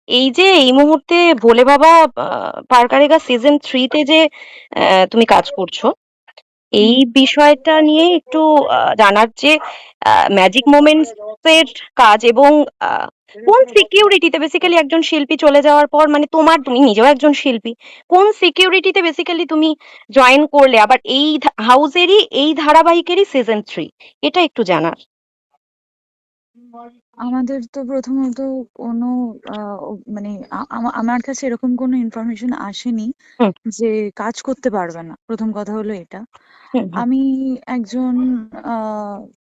এই যে এই মুহূর্তে ভোলে বাবা পার করেগা সিজন 3 তে যে তুমি কাজ করছো, এই হুম। বিষয়টা নিয়ে একটু জানার যে ম্যাজিক মোমেন্টস এর কাজ এবং আহ, কোন সিকিউরিটিতে বেসিক্যালি একজন শিল্পী চলে যাওয়ার পর, মানে তুমি নিজেও একজন শিল্পী, কোন সিকিউরিটিতে বেসিক্যালি তুমি জয়েন করলে আবার এই হাউসেরই এই ধারাবাহিকেরই সিজন 3, এটা একটু জানার। আমাদের তো প্রথমত কোনো মানে আমার কাছে এরকম কোনো ইনফরমেশন আসেনি হুম যে কাজ করতে পারবে না। প্রথম কথা হলো এটা। হুম হুম আমি একজন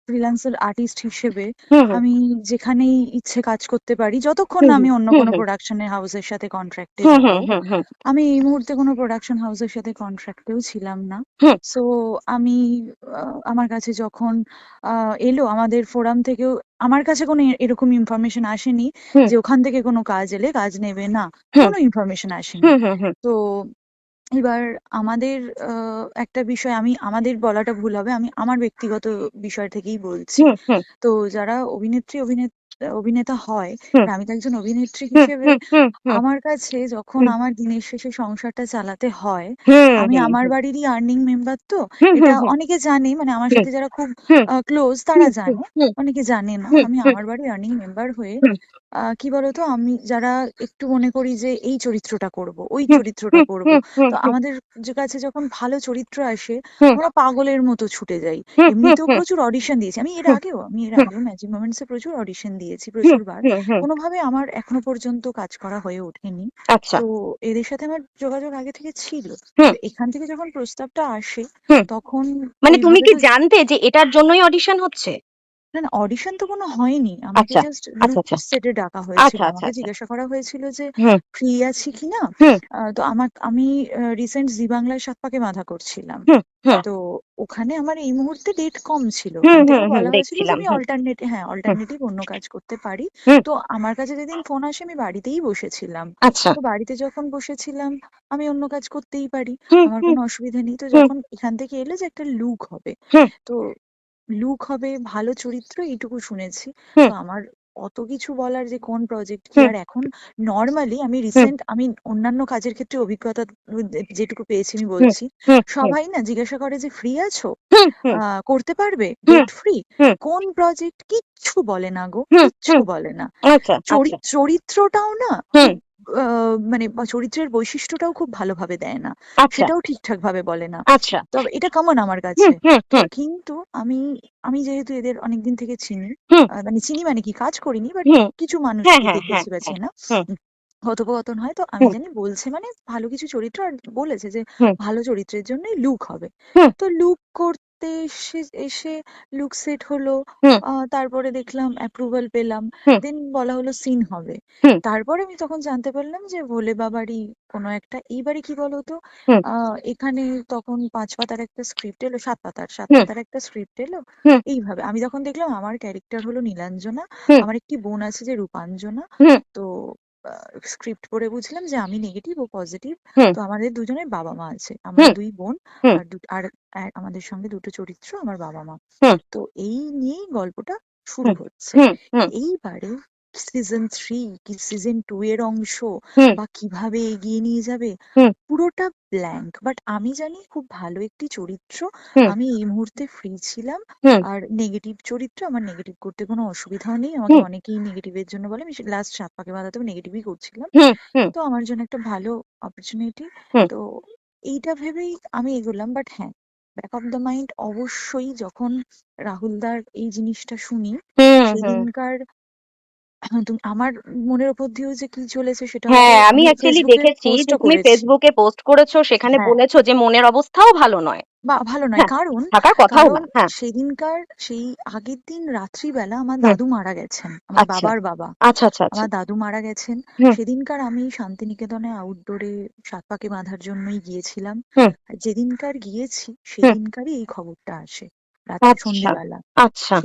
ফ্রিল্যান্সার আর্টিস্ট হিসেবে হুম হুম আমি যেখানেই ইচ্ছে কাজ করতে পারি, যতক্ষণ না হুম আমি অন্য হুম কোনো হুম প্রোডাকশনের হাউসের সাথে কন্ট্রাক্টে হুম যাব। হুম হুম হুম আমি এই মুহূর্তে কোনো প্রোডাকশন হাউসের সাথে কন্ট্রাক্টেও ছিলাম না। হুম সো আমি আমার কাছে যখন এলো আমাদের ফোরাম থেকেও, আমার কাছে কোনো এরকম ইনফরমেশন আসেনি হুম যে ওখান থেকে কোনো কাজ এলে কাজ নেবে না। হুম কোনো ইনফরমেশন আসেনি। হুম হুম হুম তো এবার আমাদের একটা বিষয়, আমি আমাদের বলাটা ভুল হবে, আমি আমার ব্যক্তিগত বিষয় থেকেই বলছি। হুম হুম তো যারা অভিনেতা হয়, হুম আর আমি তো একজন অভিনেত্রী হুম হিসেবে হুম হুম হুম আমার কাছে যখন হুম আমার দিনের শেষে সংসারটা চালাতে হয়, হুম আমি হুম আমার হুম বাড়িরই আর্নিং মেম্বার তো। হুম এটা হুম হুম অনেকে জানে, মানে আমার হুম সাথে যারা খুব হুম ক্লোজ তারা হুম হুম জানে, হুম অনেকে জানে না। হুম আমি হুম আমার বাড়ির আর্নিং মেম্বার হয়ে হুম কি বলতো, আমি যারা একটু মনে করি যে এই চরিত্রটা করব, ওই হুম চরিত্রটা হুম করব, হুম হুম তো হুম আমাদের যে কাছে যখন ভালো চরিত্র আসে, হুম আমরা পাগলের মতো ছুটে যাই। হুম হুম এমনিতেও হুম প্রচুর অডিশন দিয়েছি। হুম আমি এর হুম আগেও ম্যাজিক মোমেন্টস এ প্রচুর অডিশন দিয়েছি, হুম প্রচুর বার। হুম হুম কোনোভাবে আমার এখনো পর্যন্ত কাজ করা হয়ে ওঠেনি। আচ্ছা। তো এদের সাথে আমার যোগাযোগ আগে থেকে ছিল। হুম তো এখান থেকে যখন প্রস্তাবটা আসে, হুম তখন মানে তুমি ওইভাবে কি তো জানতে যে এটার জন্যই অডিশন হচ্ছে? না, না, অডিশন তো কোনো হয়নি। আমাকে আচ্ছা জাস্ট আচ্ছা লুক আচ্ছা সেটে ডাকা হয়েছিল। আচ্ছা আচ্ছা আমাকে আচ্ছা। জিজ্ঞাসা করা হয়েছিল যে হুম ফ্রি আছি কিনা? হুম তো আমি রিসেন্ট জি বাংলায় 'সাত পাকে বাঁধা' করছিলাম। হুম হুম তো ওখানে আমার এই মুহূর্তে ডেট কম ছিল। হুম ওখান হুম থেকে হুম বলা হয়েছিল যে দেখছিলাম। আমি হুম হুম অল্টারনেটিভ অন্য কাজ করতে পারি। হুম তো আমার কাছে যেদিন ফোন আসে আমি বাড়িতেই বসেছিলাম। আচ্ছা। তো বাড়িতে যখন বসেছিলাম, আমি অন্য কাজ করতেই পারি। হুম আমার হুম কোনো অসুবিধা নেই। তো হুম যখন এখান থেকে এলো যে একটা লুক হবে। হুম তো লুক হবে, ভালো চরিত্র, এইটুকু শুনেছি। হুম তো আমার অত কিছু বলার যে কোন প্রজেক্ট কি, হুম আর এখন নরমালি আমি হুম আমি অন্যান্য কাজের ক্ষেত্রে অভিজ্ঞতা যেটুকু পেয়েছি আমি হুম বলছি। হুম হুম সবাই না জিজ্ঞাসা করে যে ফ্রি আছো? হুম হুম করতে পারবে? হুম ডেট ফ্রি? হুম কোন প্রজেক্ট? কিচ্ছু বলে না গো, হুম কিচ্ছু হুম বলে না। আচ্ছা আচ্ছা। চরিত্রটাও না হুম খুব মানে চরিত্রের বৈশিষ্ট্যটাও খুব ভালোভাবে দেয় না। আচ্ছা সেটাও ঠিকঠাক ভাবে বলে না। আচ্ছা। তবে এটা কমন আমার হুম কাছে। হুম তো হুম কিন্তু আমি আমি যেহেতু এদের অনেকদিন থেকে চিনি, হুম মানে চিনি মানে কি, কাজ করিনি, বাট হুম কিছু হ্যাঁ মানুষকে হ্যাঁ হ্যাঁ দেখেছি বা হ্যাঁ চেনা। হুম উম কথোপকথন হয়, তো আমি হুম জানি বলছে মানে ভালো কিছু চরিত্র, আর বলেছে যে হুম ভালো চরিত্রের জন্যই লুক হবে। হুম তো লুক করতে এসে লুক সেট হলো। হুম তারপরে দেখলাম অ্যাপ্রুভাল পেলাম। হুম দেন বলা হলো সিন হবে। হুম তারপরে আমি তখন জানতে পারলাম যে ভোলে বাবারই কোনো একটা, এইবারে কি বলতো, হুম এখানে তখন ৫ পাতার একটা স্ক্রিপ্ট এলো, ৭ হুম পাতার একটা স্ক্রিপ্ট এলো। হুম এইভাবে আমি যখন দেখলাম আমার ক্যারেক্টার হলো নীলাঞ্জনা, হুম আমার একটি বোন আছে যে রূপাঞ্জনা। হুম তো স্ক্রিপ্ট পড়ে বুঝলাম যে আমি নেগেটিভ ও পজিটিভ। হুম তো আমাদের দুজনের বাবা-মা আছে। আমরা হুম ২ বোন। হুম আর আমাদের সঙ্গে ২ টো চরিত্র আমার বাবা-মা। হুম তো এই নিয়েই গল্পটা শুরু হুম হচ্ছে। হুম হুম এইবারে সিজন 3 কি সিজন 2 এর অংশ হুম বা কিভাবে এগিয়ে নিয়ে যাবে, হুম পুরোটা ব্ল্যাঙ্ক। বাট আমি জানি খুব ভালো একটি চরিত্র। হুম আমি এই মুহূর্তে ফ্রি ছিলাম। হুম আর নেগেটিভ চরিত্র, আমার নেগেটিভ করতে কোনো অসুবিধাও নেই। আমাকে হুম অনেকেই নেগেটিভের জন্য বলে। আমি লাস্ট 'সাত পাকে বাঁধাতেও নেগেটিভই করছিলাম। হুম হুম তো আমার জন্য একটা ভালো অপরচুনিটি। হুম তো এইটা ভেবেই আমি এগোলাম। বাট হ্যাঁ, ব্যাক অফ দ্য মাইন্ড অবশ্যই যখন রাহুলদার এই জিনিসটা শুনি, হুম হুম সেদিনকার তুমি আমার মনের ওপর দিয়েও যে কি চলেছে সেটা হয়তো হ্যাঁ, আমি আমি অ্যাকচুয়ালি ফেসবুকে দেখেছি যে পোস্টও তুমি করেছি। ফেসবুকে পোস্ট করেছো, সেখানে হ্যাঁ, বলেছো যে মনের অবস্থাও ভালো নয়। বা ভালো নয়। হ্যাঁ, কারণ থাকার কথাও কারণ না। হ্যাঁ। সেদিনকার সেই আগের দিন রাত্রিবেলা আমার হুম দাদু মারা গেছেন। আমার আচ্ছা বাবার বাবা। আচ্ছা আচ্ছা আচ্ছা। আমার দাদু মারা গেছেন। হুম সেদিনকার আমি শান্তিনিকেতনে আউটডোরে 'সাত পাকে বাঁধার' জন্যই গিয়েছিলাম। হুম আর যেদিনকার গিয়েছি হুম সেদিনকারই এই খবরটা আসে। রাত্রি আচ্ছা সন্ধ্যেবেলা। আচ্ছা।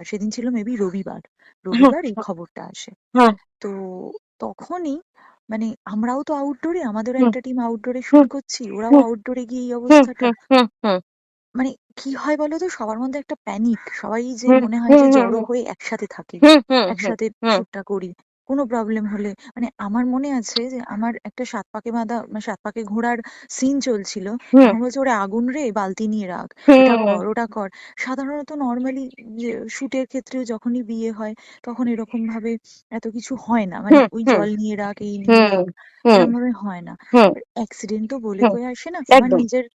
সেদিন ছিল মেবি রবিবার। হ্যাঁ রবিবার এই খবরটা আসে। হ্যাঁ তো তখনই মানে আমরাও তো আউটডোরে, আমাদেরও হুম একটা টিম আউটডোরে শুট হুম করছি। ওরাও হুম আউটডোরে গিয়ে এই হুম অবস্থাটা। হুম হুম হুম মানে কি হয় বলতো, সবার মধ্যে একটা প্যানিক। সবাই যে হুম মনে হয় হুম যে হুম জড়ো হুম হয়ে একসাথে থাকি, হুম হুম হুম একসাথে হুম শুটটা করি। কোনো প্রবলেম হলে, মানে আমার মনে আছে যে আমার একটা ৭ পাকে বাঁধা মানে ৭ পাকে ঘোড়ার সিন চলছিল। হুম তখন বলছে, ওরে আগুন রে, বালতি নিয়ে রাখ, এটা হুম কর ওটা কর। সাধারণত নর্মালি শুটের ক্ষেত্রেও যখনই বিয়ে হয় তখন এরকম ভাবে এত কিছু হয় না, মানে হুম ওই হুম জল নিয়ে রাখ, এই নিয়ে হুম রাখ, হুম এরকম ভাবে হয় না। হুম অ্যাক্সিডেন্ট তো বলে হুম কয়ে আসে না। আমার একদম। নিজের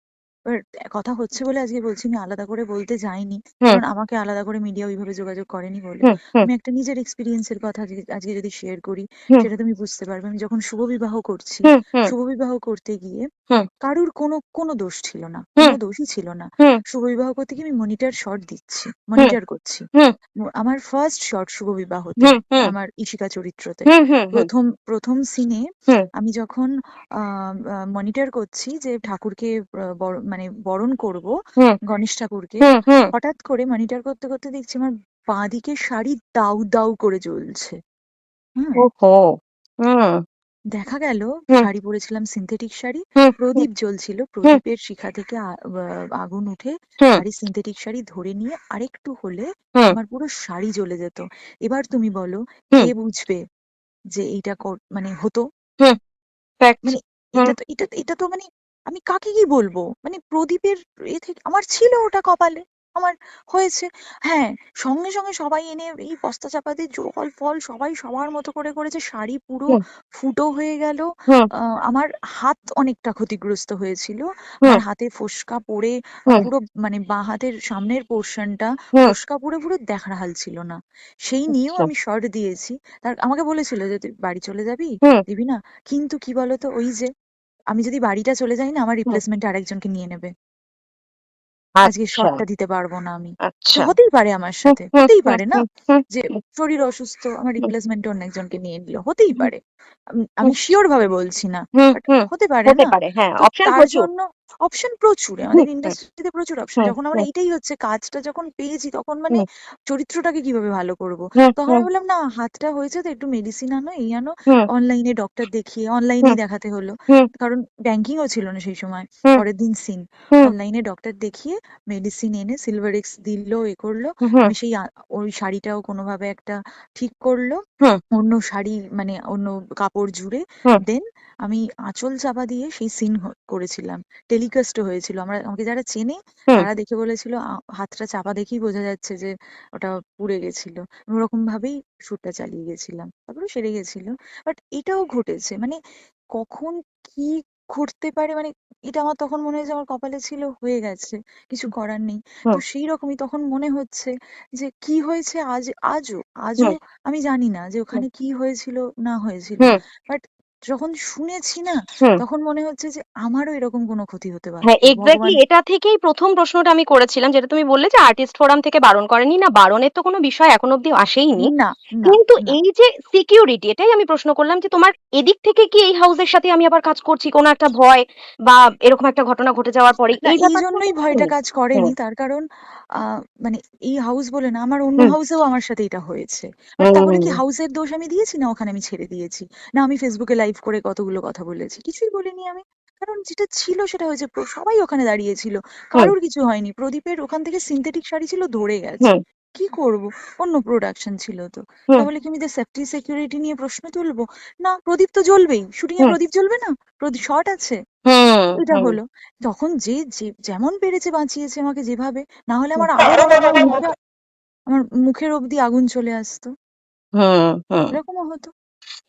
এবার কথা হচ্ছে বলে আজকে বলছি, আমি আলাদা করে বলতে যাইনি, হুম কারণ আমাকে আলাদা করে মিডিয়া ওইভাবে যোগাযোগ করেনি বলে। হুম হুম আমি একটা নিজের এক্সপিরিয়েন্সের কথা আজকে আজকে যদি শেয়ার করি, হুম সেটা তুমি বুঝতে পারবে। আমি যখন শুভবিবাহ করছি, হুম হুম শুভবিবাহ করতে গিয়ে হুম কারুর কোনো কোনো দোষ ছিল না, হুম কোনো দোষই ছিল না। হুম শুভবিবাহ করতে গিয়ে আমি মনিটর শট দিচ্ছি, হুম মনিটর করছি। হুম আমার ফার্স্ট শট শুভবিবাহতে, হুম হুম আমার ইশিকা চরিত্রতে হুম হুম হুম প্রথম প্রথম সিনে হুম আমি যখন মনিটর করছি যে ঠাকুরকে মানে বরণ করব, হুম গণেশ ঠাকুরকে, হুম হুম হঠাৎ করে মনিটর করতে করতে দেখছি আমার বাঁ দিকের শাড়ি দাউ দাউ করে জ্বলছে। হুম, ওহো হুম দেখা গেল হুম শাড়ি পরেছিলাম সিনথেটিক শাড়ি, হুম হুম প্রদীপ জ্বলছিল, হুম প্রদীপের শিখা থেকে আগুন উঠে হুম শাড়ি, সিনথেটিক শাড়ি ধরে নিয়ে আরেকটু হলে হুম আমার পুরো শাড়ি জ্বলে যেত। এবার তুমি বলো, হুম কে বুঝবে যে এইটা মানে হতো? হুম ফ্যাক্ট। মানে হুম এটা তো মানে আমি কাকে কি বলবো? মানে প্রদীপের থেকে আমার ছিল ওটা কপালে, আমার হয়েছে। হ্যাঁ, সঙ্গে সঙ্গে সবাই এনে এই বস্তা চাপা দিয়ে জল ফল সবাই সবার মতো করে করেছে, শাড়ি পুরো হুম ফুটো হয়ে গেল। হুম আমার হাত অনেকটা ক্ষতিগ্রস্ত হয়েছিল, হুম আমার হাতে ফোস্কা পড়ে হুম পুরো মানে বাঁ হাতের সামনের পোর্শনটা হুম ফোস্কা পড়ে পুরো দেখার হাল ছিল না। সেই নিয়েও আচ্ছা আমি শর্ট দিয়েছি। তার আমাকে বলেছিল যে তুই বাড়ি চলে যাবি, হুম দিবি না। কিন্তু কি বলতো, ওই যে আমি যদি বাড়িটা চলে যাই না, আমার হুম রিপ্লেসমেন্ট আরেকজনকে নিয়ে নেবে, আজকে আচ্ছা শর্টটা দিতে পারবো না আমি। এটা আচ্ছা হতেই পারে আমার হুম সাথে, হুম হতেই হুম পারে না হুম হুম যে হুম শরীর অসুস্থ, আমার হুম রিপ্লেসমেন্ট অন্য একজনকে নিয়ে নিল, হতেই হুম পারে। আমি হুম শিওর ভাবে বলছি না, হুম বাট হুম হতে পারে হতে না। পারে, হ্যাঁ তো অপশন তার প্রচুর। জন্য অপশন প্রচুর, হুম আমাদের হুম ইন্ডাস্ট্রিতে প্রচুর অপশন। হুম যখন আমরা হুম এইটাই হচ্ছে কাজটা যখন পেয়েছি, তখন মানে হুম চরিত্রটাকে কিভাবে ভালো করব। হুম তখন হুম আমি বললাম, না হাতটা হয়েছে তো একটু মেডিসিন আনো, এই আনো। হুম অনলাইনে ডক্টর দেখিয়ে হুম অনলাইনেই দেখাতে হলো, হুম কারণ ব্যাংকিংও ছিল না সেই সময়। হুম পরের দিন সিন, হুম অনলাইনে ডক্টর দেখিয়ে মেডিসিন এনে সিলভার এক্স দিল, এ করলো। হুম হুম আমি সেই ওই শাড়িটাও কোনোভাবে একটা ঠিক করলো, হুম অন্য শাড়ি মানে অন্য কাপড় জুড়ে। হুম দেন আমি আঁচল চাপা দিয়ে সেই সিন করেছিলাম। টেলিকাস্টও হয়েছিল, আমাকে যারা চেনে হুম তারা দেখে বলেছিল, হাতটা চাপা দেখেই বোঝা যাচ্ছে যে ওটা পুড়ে গেছিল। ওরকম ভাবেই শুটটা চালিয়ে গেছিলাম, তারপরে সেরে গেছিল। বাট এটাও ঘটেছে, মানে কখন কি ঘটতে পারে, মানে এটা আমার তখন মনে হয় যে আমার কপালে ছিল, হয়ে গেছে, কিছু করার নেই। তো হুম সেই রকমই তখন মনে হচ্ছে যে কি হয়েছে আজও আজও হুম আমি জানি না যে হুম ওখানে কি হয়েছিল না হয়েছিল। হুম বাট যখন শুনেছি না, হুম তখন মনে হচ্ছে যে আমারও এরকম কোনো ক্ষতি হতে হ্যাঁ, পারতো, এক্স্যাক্টলি ভগবান। এটা থেকেই প্রথম প্রশ্নটা আমি করেছিলাম, যেটা তুমি বললে যে আর্টিস্ট ফোরাম থেকে বারণ করেনি। না, বারণের তো কোনো বিষয় এখন অব্দি আসেইনি। না, না, কিন্তু না, এই যে সিকিউরিটি, এটাই আমি প্রশ্ন করলাম যে তোমার এদিক থেকে কি এই হাউসের সাথে আমি আবার কাজ করছি কোনো একটা ভয়, বা এরকম একটা ঘটনা ঘটে যাওয়ার পরে না, এই এই ব্যাপারটা জন্যই ভয়টা হয়নি? কাজ হুম করেনি। তার কারণ মানে এই হাউস বলে না, আমার অন্য হুম হাউসেও আমার সাথে এটা হয়েছে। বাট তা বলে কি হুম হাউসের দোষ আমি দিয়েছি? না, ওখানে আমি ছেড়ে দিয়েছি। না, আমি ফেসবুকে লাইভ করে কতগুলো কথা বলেছি, কিছুই বলিনি আমি। কারণ যেটা ছিল সেটা হয়েছে, সবাই ওখানে দাঁড়িয়ে ছিল, হুম কারোর কিছু হয়নি। প্রদীপের ওখান থেকে সিনথেটিক শাড়ি ছিল, ধরে গেছে, হুম কি করব, অন্য প্রোডাকশন ছিল তো। তা হুম বলে কি আমি সেফটি সিকিউরিটি নিয়ে প্রশ্ন তুলবো? না, প্রদীপ তো জ্বলবেই, শুটিং এ হুম প্রদীপ জ্বলবে না? প্রদীপ শর্ট আছে, হুম এটা হুম হলো। তখন যে যেমন পেরেছে বাঁচিয়েছে আমাকে যেভাবে, না হলে আমার আরো বড় আমার মুখের অব্দি আগুন চলে আসতো, হুম হুম এরকমও হতো,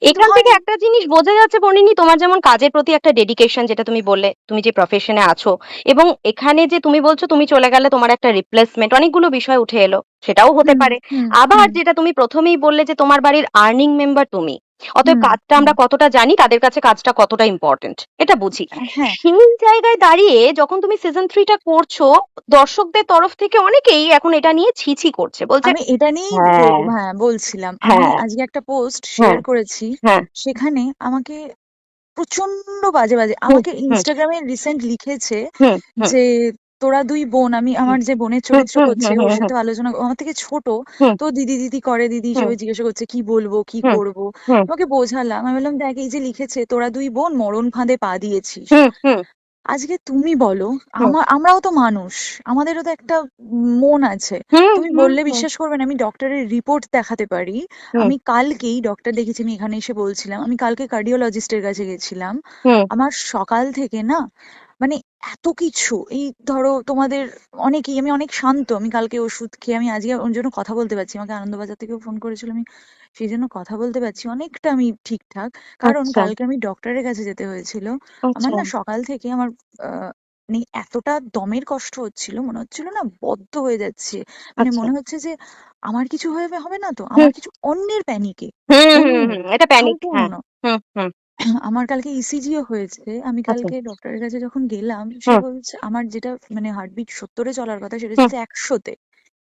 কিন্তু এখান থেকে হয়নি। একটা জিনিস বোঝা যাচ্ছে বর্ণিনী, তোমার যেমন কাজের প্রতি একটা ডেডিকেশন, যেটা তুমি বললে তুমি যে প্রফেশনে আছো, এবং এখানে যে তুমি বলছো তুমি চলে গেলে তোমার একটা রিপ্লেসমেন্ট, অনেকগুলো বিষয় উঠে এলো, সেটাও হতে হুম, পারে। হুম, আবার হুম, যেটা তুমি প্রথমেই বললে যে তোমার বাড়ির আর্নিং মেম্বার তুমি, অতএব হুম, কাজটা হুম, আমরা কতটা জানি, তাদের কাছে কাজটা কতটা ইম্পর্টেন্ট এটা বুঝি। হ্যাঁ। সেই জায়গায় দাঁড়িয়ে যখন তুমি সিজন 3টা করছো, দর্শকদের তরফ থেকে অনেকেই এখন এটা নিয়ে ছি ছি করছে, বলছে আমি এটা নিয়েই হ্যাঁ হ্যাঁ বলছিলাম, আমি হ্যাঁ আজকে একটা পোস্ট হ্যাঁ শেয়ার করেছি। হ্যাঁ সেখানে আমাকে প্রচন্ড বাজে বাজে হুম আমাকে হুম ইনস্টাগ্রামে রিসেন্ট লিখেছে হুম হুম যে, তোরা দুই বোন, আমি হুম আমার যে বোনের হুম চরিত্র হুম করছে হুম ওর হুম হুম সাথে আলোচনা, ও আমার থেকে ছোট, হুম তো দিদি দিদি করে, দিদি হুম হিসেবে জিজ্ঞাসা করছে কি বলবো কি হুম করব। হুম আমাকে বোঝালাম, আমি বললাম দেখ, এই যে লিখেছে তোরা দুই বোন মরণ ফাঁদে পা দিয়েছিস, হুম হুম আজকে তুমি বলো, হুম আমরাও তো মানুষ, আমাদেরও তো একটা মন আছে। হুম তুমি হুম বললে হুম বিশ্বাস করবে না, আমি ডক্টরের রিপোর্ট দেখাতে পারি। হুম আমি কালকেই ডক্টর দেখেছি, আমি এখানে এসে বলছিলাম, আমি কালকে কার্ডিওলজিস্টের কাছে গেছিলাম। হুম আমার সকাল থেকে না, মানে এত কিছু, এই ধরো তোমাদের অনেকেই, আমি অনেক শান্ত, আমি কালকে ওষুধ খেয়ে আমি আজকে ওর জন্য কথা বলতে পারছি, আমাকে আনন্দবাজার থেকেও ফোন করেছিল, আমি সেই জন্য কথা বলতে পারছি অনেকটা আমি ঠিকঠাক। কারণ আচ্ছা কালকে আমি ডক্টরের কাছে যেতে হয়েছিল। আমার আচ্ছা না সকাল থেকে আমার মানে এতটা দমের কষ্ট হচ্ছিল, মনে হচ্ছিল না বদ্ধ হয়ে যাচ্ছে, মানে আচ্ছা মনে হচ্ছে যে আমার কিছু হবে হবে না তো, হুম আমার কিছু অন্যের প্যানিকে, হুম হুম অন্যের হুম এটা প্যানিক, হ্যাঁ। সম্পূর্ণ। হুম হুম আমার কালকে ইসিজিও হয়েছে, আমি আচ্ছা কালকে ডক্টরের কাছে যখন গেলাম, সে হুম বলছে আমার যেটা মানে হার্টবিট 70-এ চলার কথা, সেটা হুম চলছে 100-তে।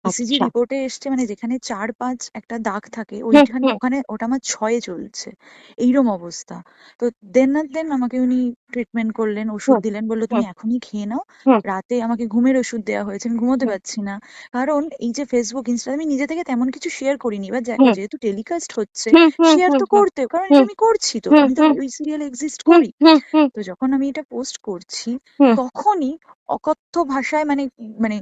ইসিজি আচ্ছা রিপোর্টে এসছে, মানে যেখানে 4-5 একটা দাগ থাকে হুম ওইখানে, হুম ওখানে ওটা আমার 6-এ চলছে, এইরকম অবস্থা। তো দেন আমাকে উনি ট্রিটমেন্ট করলেন, ওষুধ হুম দিলেন, বললো তুমি হুম এখনই খেয়ে নাও। হুম রাতে আমাকে ঘুমের ওষুধ দেওয়া হয়েছে, আমি ঘুমোতে হুম পারছি না। কারণ এই যে ফেসবুক ইনস্টা, আমি নিজে থেকে তেমন কিছু শেয়ার করিনি, এবার দেখো হুম যেহেতু টেলিকাস্ট হচ্ছে, হুম হুম শেয়ার হুম তো হুম করতে, কারণ এটা হুম আমি করছি, তো হুম আমি তো হুম ওই সিরিয়ালে এক্সিস্ট হুম করি। হুম হুম তো যখন আমি এটা পোস্ট করছি, হুম তখনই অকথ্য ভাষায়, মানে মানে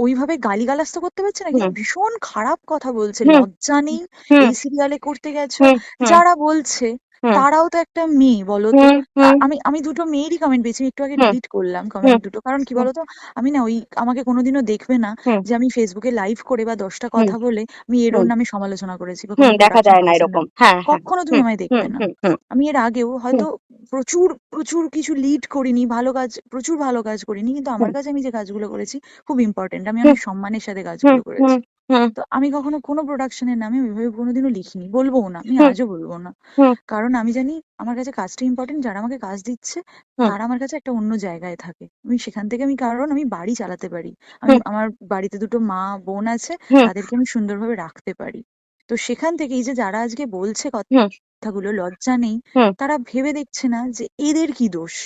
ওইভাবে গালিগালাজ তো করতে পারছে না, কিন্তু হুম ভীষণ খারাপ কথা বলছে, হুম লজ্জা নেই, হুম এই সিরিয়ালে করতে গেছো। হুম হুম যারা বলছে হুম তারাও তো একটা মেয়ে, বলো তো। হুম হুম আমি আমি দুটো মেয়েরই কমেন্ট পেয়েছি, আমি একটু আগে হুম ডিলিট করলাম হুম কমেন্ট দুটো, কারণ কি হুম বলতো, আমি না ওই, আমাকে কোনোদিনও দেখবে না হুম যে আমি ফেসবুকে লাইভ করে বা 10টা হুম কথা বলে আমি এর ওর হুম নামে সমালোচনা করেছি বা কোনো হুম দেখা প্রোডাকশন যায় না হাউসের এরকম, নাম, হ্যাঁ হ্যাঁ। কখনো তুমি হুম আমায় হুম দেখবে না। হুম হুম আমি এর আগেও হুম হয়তো প্রচুর প্রচুর কিছু লিড করিনি, ভালো কাজ, প্রচুর ভালো কাজ করিনি, কিন্তু আমার হুম কাছে আমি যে কাজগুলো করেছি খুব ইম্পর্টেন্ট, আমি হুম অনেক সম্মানের সাথে হুম কাজগুলো হুম করেছি। হুম তো আমি কখনো কোনো প্রোডাকশনের নামে ওইভাবে কোনোদিনও লিখিনি, বলবোও না, আমি হুম আজও বলবো না। হুম কারণ আমি জানি আমার কাছে কাজটা ইম্পর্টেন্ট, যারা আমাকে কাজ দিচ্ছে হুম তারা আমার কাছে একটা অন্য জায়গায় থাকে, আমি সেখান থেকে, আমি কারণ আমি বাড়ি চালাতে পারি, আমি হুম আমার বাড়িতে দুটো মা বোন আছে, হুম তাদেরকে আমি সুন্দরভাবে রাখতে পারি। তো সেখান থেকে এই যে যারা আজকে বলছে হুম কথাগুলো, লজ্জা নেই, হুম তারা ভেবে দেখছে না যে এদের কি দোষ,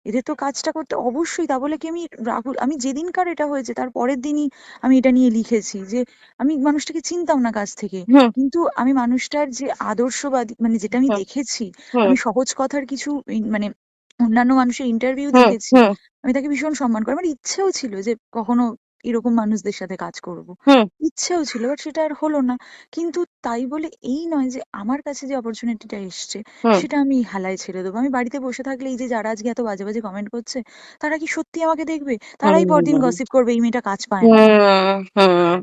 এদের তো কাজটা করতে অবশ্যই, তা বলে কি আমি রাহুল, আমি যেদিনকার এটা হয়েছে তার পরের দিনই আমি এটা নিয়ে লিখেছি যে আমি মানুষটাকে চিনতাম না কাছ থেকে, হুম কিন্তু আমি মানুষটার যে আদর্শবাদী, মানে যেটা আমি হুম দেখেছি, হুম আমি সহজ কথার কিছু মানে অন্যান্য মানুষের ইন্টারভিউ হুম দেখেছি, হুম আমি তাকে ভীষণ সম্মান করি, আমার ইচ্ছেও ছিল যে কখনো এরকম মানুষদের সাথে কাজ করব, হুম ইচ্ছেও ছিল, বাট সেটা আর হলো না। কিন্তু তাই বলে এই নয় যে আমার কাছে যে অপরচুনিটিটা এসছে হুম সেটা আমি হেলায় ছেড়ে দেবো। আমি বাড়িতে বসে থাকলে এই যে যারা আজকে এত বাজে বাজে কমেন্ট করছে, তারা কি সত্যি আমাকে দেখবে? তারাই পরদিন হুম গসিপ করবে এই মেয়েটা কাজ পায় না, হুম হুম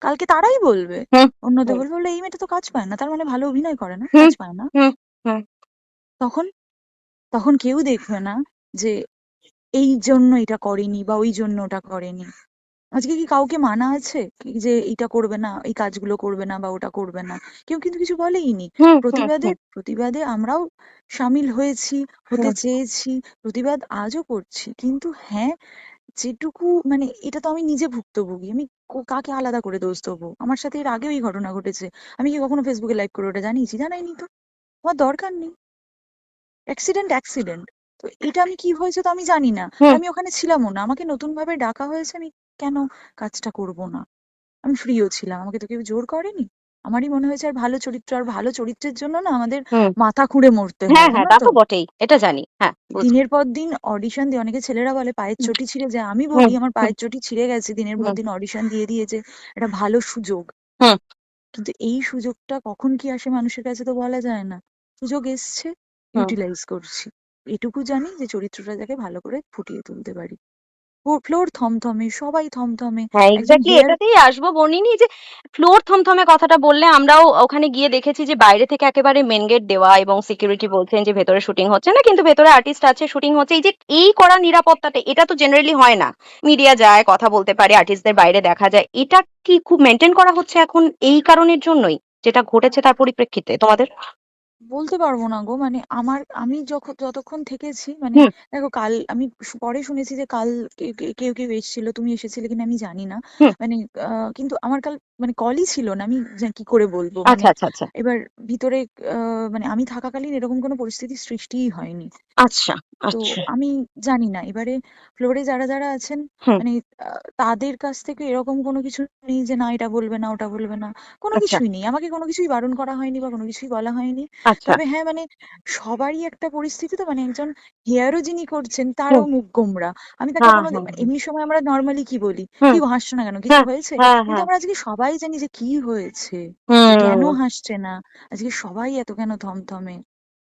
কালকে তারাই বলবে, হুম অন্যদের হুম বলবে, বলে এই মেয়েটা তো কাজ পায় না, তার মানে ভালো অভিনয় করে না, হুম কাজ পায় না। হুম হুম তখন তখন কেউ দেখবে না যে এই জন্য এটা করেনি বা ওই জন্য ওটা করেনি। আজকে কি কাউকে মানা আছে কি যে এইটা করবে না, এই কাজগুলো করবে না বা ওটা করবে না? কেউ কিন্তু কিছু বলেইনি। হুম হুম প্রতিবাদে হুম প্রতিবাদে আমরাও সামিল হয়েছি, হতে হুম চেয়েছি, প্রতিবাদ আজও করছি, কিন্তু হ্যাঁ, যেটুকু মানে এটা তো আমি নিজে ভুক্তভোগী, আমি কাকে আলাদা করে দোষ দেবো? আমার সাথে এর আগেও এই ঘটনা ঘটেছে, আমি কি কখনো ফেসবুকে লাইভ করে ওটা জানিয়েছি? জানাইনি তো, আমার দরকার নেই। Accident accident. তো এটা আমি কি হয়েছে তো আমি জানি না, আর হুম আমি ওখানে ছিলামও না, আমাকে নতুন ভাবে ডাকা হয়েছে, আমি কেন কাজটা করব না? আমি ফ্রিও ছিলাম, আমাকে তো কেউ জোর করেনি। আমারই মনে হয়েছে আর ভালো চরিত্র, আর ভালো চরিত্রের জন্য না আমাদের হুম মাথা খুঁড়ে মরতে হ্যাঁ হয়, হ্যাঁ জানো তা তো। তো বটেই, এটা জানি, হ্যাঁ বুঝি। দিনের পর দিন অডিশন দিয়ে, অনেকে ছেলেরা বলে পায়ের হুম চটি ছিঁড়ে যায়, আমি হুম বলি আমার হুম পায়ের চটি ছিঁড়ে গেছে দিনের পর হুম দিন অডিশন দিয়ে দিয়ে, যে একটা ভালো সুযোগ। হুম কিন্তু এই সুযোগটা কখন কি আসে মানুষের কাছে তো বলা যায় না। সুযোগ এসছে, হুম ইউটিলাইজ করছি। এটুকু জানি যে চরিত্রটা যাকে ভালো করে ফুটিয়ে তুলতে পারি। ফ্লোর থমথমে, সবাই থমথমে। হ্যাঁ একজন এক্স্যাক্টলি হেয়ার, এটাতেই আসবো বর্ণিনী, যে ফ্লোর থমথমে কথাটা বললে, আমরাও ওখানে গিয়ে দেখেছি যে বাইরে থেকে একেবারে মেন গেট দেওয়া এবং সিকিউরিটি বলছেন যে ভেতরে শুটিং হচ্ছে না, কিন্তু ভেতরে আর্টিস্ট আছে, শুটিং হচ্ছে। এই যে এই কড়া নিরাপত্তাটা, এটা তো জেনারেলি হয় না। মিডিয়া যায়, কথা বলতে পারে, আর্টিস্টদের বাইরে দেখা যায়, এটা কি খুব মেনটেন করা হচ্ছে এখন এই কারণের জন্যই, যেটা ঘটেছে তার পরিপ্রেক্ষিতে তোমাদের? বলতে পারবো না গো, মানে আমি যখন যতক্ষণ থেকেছি, মানে হুম দেখো কাল আমি পরে শুনেছি যে কাল কেউ কেউ এসেছিল, তুমি এসেছিলে কিনা আমি জানি না। হুম মানে কিন্তু আমার কাল মানে কলই ছিল না, আমি কি করে বলবো, মানে আচ্ছা আচ্ছা আচ্ছা এবার ভিতরে মানে আমি থাকাকালীন এরকম কোনো পরিস্থিতির সৃষ্টিই হয়নি। আচ্ছা তো আচ্ছা আমি জানি না এবারে ফ্লোরে যারা যারা আছেন, হুম মানে তাদের কাছ থেকে এরকম কোনো কিছু নেই যে না এটা বলবে না ওটা বলবে না, কোনো আচ্ছা কিছুই নেই, আমাকে কোনো কিছুই বারণ করা হয়নি বা কোনো কিছুই বলা হয়নি। আচ্ছা। তবে হ্যাঁ মানে সবারই একটা পরিস্থিতি, তো মানে একজন হেয়ারও যিনি করছেন হুম। তারও মুখ গোমড়া। আমি তাকে হ্যাঁ, কোনো হ্যাঁ, হ্যাঁ। এমনি সময় আমরা নর্মালি কি বলি, হুম। কি গো হাসছো না কেন, কিছু হ্যাঁ, হয়েছে? হ্যাঁ, কিন্তু হ্যাঁ। আমরা আজকে সবাই জানি যে কি হয়েছে, যে কেন হুম। হাসছে না, আজকে সবাই এত কেন থমথমে।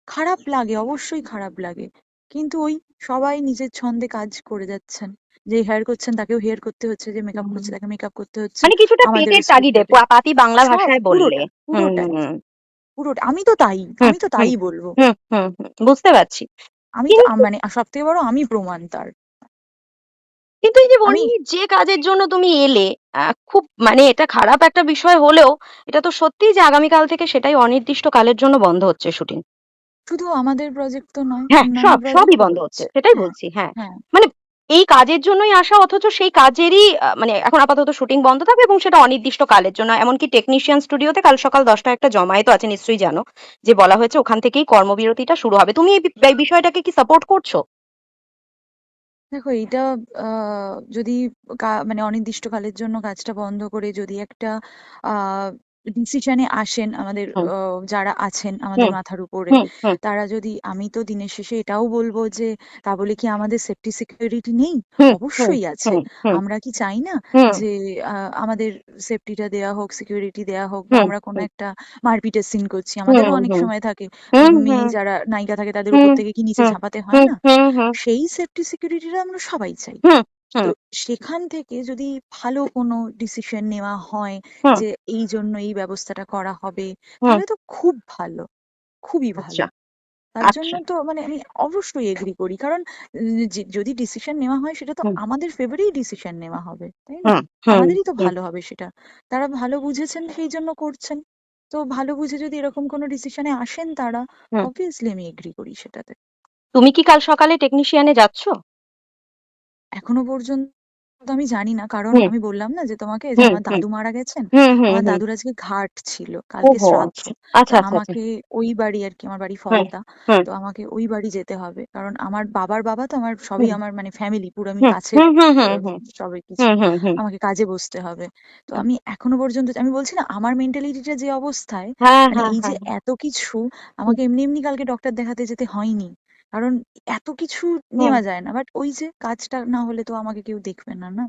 খারাপ লাগে, অবশ্যই খারাপ লাগে, কিন্তু ওই সবাই নিজের ছন্দে কাজ করে যাচ্ছেন। যে হেয়ার করছেন তাকেও হেয়ার করতে হচ্ছে, যে মেকআপ হুম। করছে তাকে মেকআপ করতে হচ্ছে, মানে কিছুটা আমাদের পেটের তাগিদে, রেসপেক্টেডে। পাতি বাংলা সব ভাষায় বললে। পুরোটা পুরোটাই হুম। পুরোটা আমি তো তাই, হুম, আমি তো হুম, তাই বলবো। হুম, হুম, হুম, বুঝতে পারছি। আমি তো কিন্তু মানে সব থেকে বড় আমি প্রমাণ তার। কিন্তু এই যে আমি বললি যে কাজের জন্য তুমি এলে, খুব মানে এটা খারাপ একটা বিষয় হলেও এটা তো সত্যিই যে আগামীকাল থেকে সেটাই অনির্দিষ্টকালের জন্য বন্ধ হচ্ছে শুটিং। শুধু আমাদের প্রজেক্ট তো নয়, হ্যাঁ, অন্যান্য সবই প্রজেক্টও বন্ধ হচ্ছে। হচ্ছে। সেটাই হ্যাঁ বলছি। হ্যাঁ। হ্যাঁ। মানে এই কাজের জন্যই আসা, অথচ সেই কাজেরই মানে এখন আপাতত শুটিং বন্ধ থাকবে এবং সেটা অনির্দিষ্টকালের জন্য। এমনকি টেকনিশিয়ান স্টুডিওতে কাল সকাল ১০টায় একটা জমায়েতও আছে, নিশ্চয়ই জানো। যে বলা হয়েছে ওখান থেকেই কর্মবিরতিটা শুরু হবে। তুমি এই বিষয়টাকে কি সাপোর্ট করছো? দেখো এইটা যদি মানে অনির্দিষ্টকালের জন্য কাজটা বন্ধ করে যদি একটা আহ ডিসিশনে আসেন আমাদের হুম, যারা আছেন আমাদের হুম, মাথার উপরে, হুম, হুম, তারা যদি, আমি তো দিনের শেষে এটাও বলবো যে তা বলে কি আমাদের সেফটি সিকিউরিটি নেই? হুম, হুম, অবশ্যই আছে। হুম, হুম, আমরা কি চাই না হুম, যে আমাদের সেফটিটা দেয়া হোক, সিকিউরিটি দেয়া হোক, বা হুম, আমরা কোনো হুম, একটা মারপিটের সিন করছি, হুম, আমাদেরও অনেক হুম, সময় থাকে হুম, মেয়ে হুম, যারা নায়িকা থাকে তাদের উপর হুম, থেকে কি নিচে হুম, ঝাঁপাতে হয় হুম, না? হুম, হুম, সেই সেফটি সিকিউরিটিটা আমরা সবাই চাই। হুম, তো হুম, সেখান থেকে যদি ভালো কোনো ডিসিশন নেওয়া হয় হুম, যে এই জন্য এই ব্যবস্থাটা করা হবে, হুম। তাহলে তো খুব ভালো, খুবই আচ্ছা, ভালো। তার জন্য আচ্ছা। তো মানে আমি অবশ্যই এগ্রি করি, কারণ যদি ডিসিশন নেওয়া হয় সেটা তো হুম, আমাদের ফেভারেই ডিসিশন নেওয়া হবে, তাই না? হুম, হুম, আমাদেরই তো হুম, ভালো হবে সেটা। তারা ভালো বুঝেছেন সেই জন্য করছেন। তো ভালো বুঝে যদি এরকম কোনো ডিসিশনে আসেন তারা, হুম। অবভিয়াসলি আমি এগ্রি করি সেটাতে। তুমি কি কাল সকালে টেকনিশিয়ানে যাচ্ছ? এখনো পর্যন্ত আমি জানি না, কারণ হুম, আমি বললাম না যে তোমাকে যে হুম, আমার হুম, দাদু মারা গেছেন। হুম, হুম, আমার হুম। দাদুর আজকে ঘাট ছিল, কালকে ওহো! শ্রাদ্ধ। আচ্ছা, তো আচ্ছা, আচ্ছা, আচ্ছা। আমাকে ওই বাড়ি আর কি, আমার বাড়ি হুম, ফলতা। হুম, তো আমাকে ওই বাড়ি যেতে হবে, কারণ আমার বাবার বাবা তো আমার সবই, হুম, আমার মানে ফ্যামিলি পুরো, আমি হুম, কাছের হুম, হুম, হুম, আহ, হুম, সবাই কিছু। হুম, হুম, হুম, আমাকে কাজে বসতে হবে। তো হুম। আমি এখনো পর্যন্ত, আমি বলছি না আমার মেন্টালিটিটা যে অবস্থায়, হ্যাঁ, মানে হ্যাঁ, এই যে হ্যাঁ, হ্যাঁ। এত কিছু, হুম, আমাকে এমনি এমনি কালকে ডক্টর দেখাতে যেতে হয়নি, কারণ এত কিছু হুম। নেওয়া যায় না। বাট ওই যে কাজটা না হলে তো আমাকে কেউ দেখবে না, না?